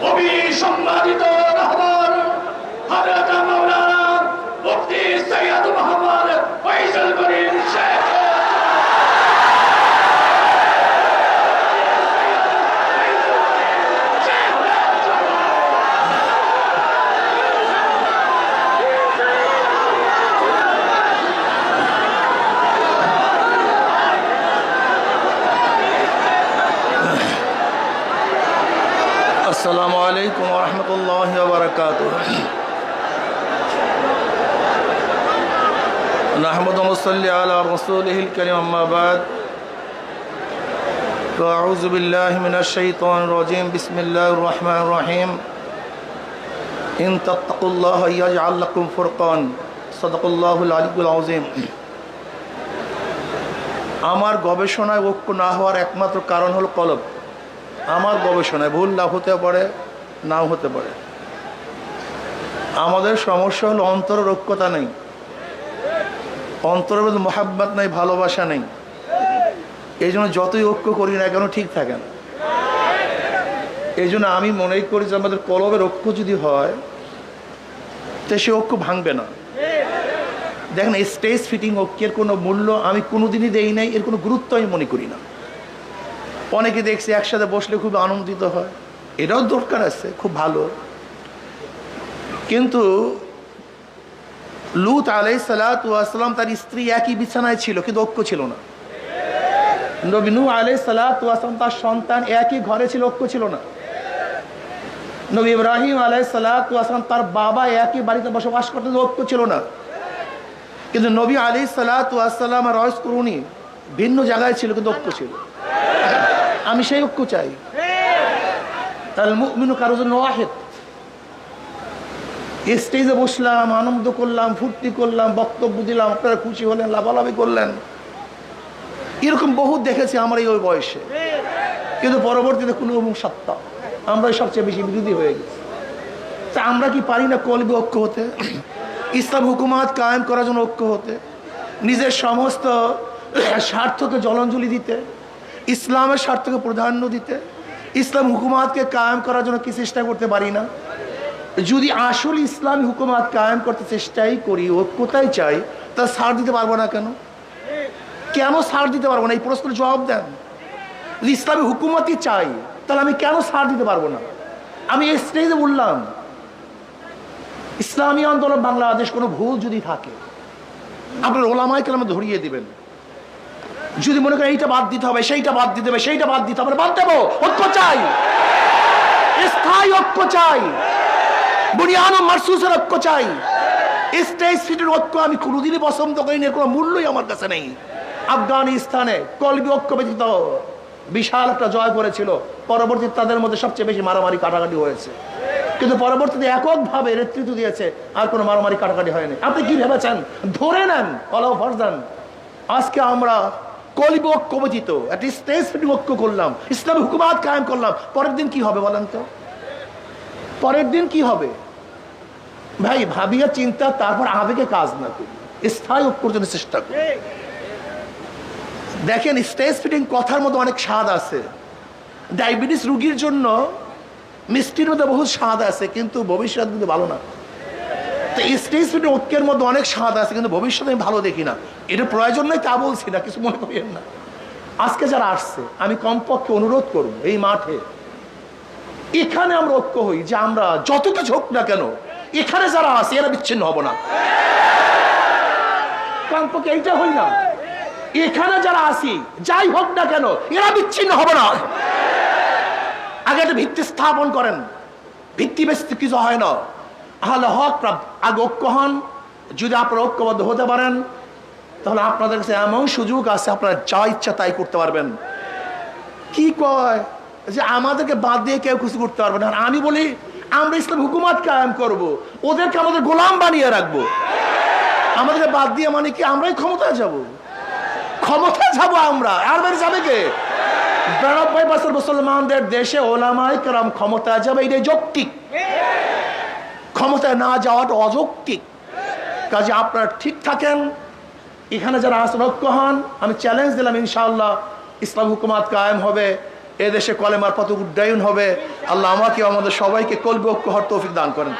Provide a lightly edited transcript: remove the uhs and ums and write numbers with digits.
অবিসম্মানিত রাহবার হযরত মাওলানা মুফতি সৈয়দ মোহাম্মদ ফয়সাল করিম শেখ। আসসালামু আলাইকুম ওয়া রাহমাতুল্লাহি ওয়া বারাকাতুহু। নাহমাদু ওয়া নুসাল্লি আলা রাসূলিহিল কারীম, আম্মা বা'দ। আউযু বিল্লাহি মিনাশ শাইতানির রাজীম। বিসমিল্লাহির রাহমানির রাহিম। ইন তাত্তাকুল্লাহা ইয়াজআল লাকুম ফুরকান। সাদাকাল্লাহুল আলিয়্যুল আযীম। আমার গবেষণায় ঐক্য না হওয়ার একমাত্র কারণ হলো কলব। আমার গবেষণায় ভুল লাভ হতে পারে, নাও হতে পারে। আমাদের সমস্যা হলো অন্তরের ঐক্যতা নেই, অন্তরের মধ্যে মোহাব্বত নেই, ভালোবাসা নেই। এই জন্য যতই ঐক্য করি না কেন ঠিক থাকে না। এই জন্য আমি মনে করি যে আমাদের কলবের ঐক্য যদি হয় তো সে ঐক্য ভাঙবে না। দেখেন, স্টেজ ফিটিং ঐক্যের কোনো মূল্য আমি কোনোদিনই দেই নাই, এর কোনো গুরুত্ব আমি মনে করি না। অনেকে দেখছি একসাথে বসলে খুব আনন্দিত হয়, এটাও দরকার আছে, খুব ভালো। কিন্তু লূত আলাইহিস সালাতু ওয়াস সালাম তার স্ত্রী একই বিছানায় ছিল, কিন্তু ঐক্য ছিল না। নবী নূহ আলাইহিস সালাতু ওয়াস সালাম তার সন্তান একই ঘরে ছিল, ঐক্য ছিল না। নবী ইব্রাহিম আলাইহিস সালাতু ওয়াস সালাম তার বাবা একই বাড়িতে বসবাস করতেন, ঐক্য ছিল না। কিন্তু নবী আলাইহিস সালাতু ওয়াস সালাম আর রয়েস করুনি ভিন্ন জায়গায় ছিল, কিন্তু ঐক্য ছিল। আমি সেই ঐক্য চাই। আল মুমিনু কারো জন্য ওয়াহিদ। স্টেজে বসলাম, আনন্দ করলাম, ফুর্তি করলাম, বক্তব্য দিলাম, আপনারা খুশি হলেন, লাভালাভি করলেন, এরকম বহুত দেখেছি আমার এই ওই বয়সে। কিন্তু পরবর্তীতে কোনো সত্তা আমরাই সবচেয়ে বেশি বিরোধী হয়ে গেছি। তা আমরা কি পারি না কলবে ঐক্য হতে, ইসলাম হুকুমাত কায়েম করার জন্য ঐক্য হতে, নিজের সমস্ত স্বার্থকে জলাঞ্জলি দিতে, ইসলামের স্বার্থকে প্রাধান্য দিতে, ইসলাম হুকুমাতকে কায়েম করার জন্য কি চেষ্টা করতে পারি না? যদি আসল ইসলামী হুকুমাত কায়েম করতে চেষ্টাই করি, ঐক্যতাই চাই, তা ছাড় দিতে পারবো না কেন? কেন ছাড় দিতে পারবো না? এই প্রশ্নের জবাব দেন। ইসলামী হুকুমতই চাই, তাহলে আমি কেন ছাড় দিতে পারবো না? আমি এই স্টেজে বললাম, ইসলামী আন্দোলন বাংলাদেশ কোনো ভুল যদি থাকে আপনার ওলামায়ে কেরাম ধরিয়ে দিবেন। যদি মনে করেন এইটা বাদ দিতে হবে, সেইটা বাদ দিতে হবে, সেইটা বাদ দিতে হবে, বাদ দেবো। ঐক্য চাই, স্থায়ী ঐক্য চাই, বুনিয়ান ও মারসুসের ঐক্য চাই। স্টেজ ফিটের ঐক্য আমি কোনোদিনই পছন্দ করি না, এর কোনো মূল্যই আমার কাছে নেই। আফগানিস্তানে কলবি ঐক্য ব্যতীত বিশাল একটা জয় করেছিল, পরবর্তীতে তাদের মধ্যে সবচেয়ে বেশি মারামারি কাটাকাটি হয়েছে। কিন্তু পরবর্তীতে এককভাবে নেতৃত্ব দিয়েছে, আর কোনো মারামারি কাটাকাটি হয়নি। আপনি কি ভেবেছেন? ধরে নেন অলাও ফরজান, আজকে আমরা কলবি ঐক্য ব্যতীত একটা স্টেজ ফিটিং ঐক্য করলাম, ইসলামী হুকুমাত কায়েম করলাম, পরের দিন কি হবে বলেন তো? পরের দিন কি হবে? ভাই ভাবিয়া চিন্তা, তারপর আবেগে কাজ না করি, স্থায়ী ঐক্যর জন্য চেষ্টা করি। দেখেন, স্টেজ ফিটিং কথার মধ্যে অনেক স্বাদ আছে। ডায়াবেটিস রোগীর জন্য মিষ্টির মধ্যে বহু স্বাদ আছে, কিন্তু ভবিষ্যৎ কিন্তু ভালো না। তো স্টেজ ফিটিং ঐক্যের মধ্যে অনেক স্বাদ আছে, কিন্তু ভবিষ্যতে আমি ভালো দেখি না। এটা প্রয়োজন নয় তা বলছি না, কিছু মনে করেন না। আজকে যারা আসছে আমি কমপক্ষে অনুরোধ করব, এই মাঠে এখানে আমরা ঐক্য হই, যে আমরা যত কিছু হোক না কেন এখানে যারা আছে এরা বিচ্ছিন্ন হব না। কমপক্ষে এইটা হই না, এখানে যারা আছি যাই হোক না কেন এরা বিচ্ছিন্ন হব না। আগে একটা ভিত্তি স্থাপন করেন, ভিত্তি বেশ কিছু হয় না। আহলে হক আগে ঐক্য হন। যদি আপনারা ঐক্যবদ্ধ হতে পারেন তাহলে আপনাদের কাছে এমন সুযোগ আছে, আপনারা যা ইচ্ছা তাই করতে পারবেন। কি কয় যে আমাদেরকে বাদ দিয়ে কেউ কিছু করতে পারবে না। আমি বলি আমরা ইসলাম হুকুমাত কায়েম করব, ওদেরকে আমাদের গোলাম বানিয়ে রাখবো। আমাদেরকে বাদ দিয়ে মানে কি আমরাই ক্ষমতায় যাব? ক্ষমতায় যাব আমরা, আর বের যাবে কে? 92 বছর মুসলমানদের দেশে ওলামায়ে কেরাম ক্ষমতায় যাবে, এটাই যৌক্তিক। ক্ষমতায় না যাওয়াটা অযৌক্তিক। কাজে আপনারা ঠিক থাকেন, এখানে যারা আসন ঐক্য হন। আমি চ্যালেঞ্জ দিলাম, ইনশাআল্লাহ ইসলাম হুকুমাত কায়েম হবে। এদেশে কলেমার পথ উড্ডয়ন হবে। আল্লাহ আমাকে আমাদের সবাইকে কলবে ঐক্য হওয়ার তৌফিক দান করেন।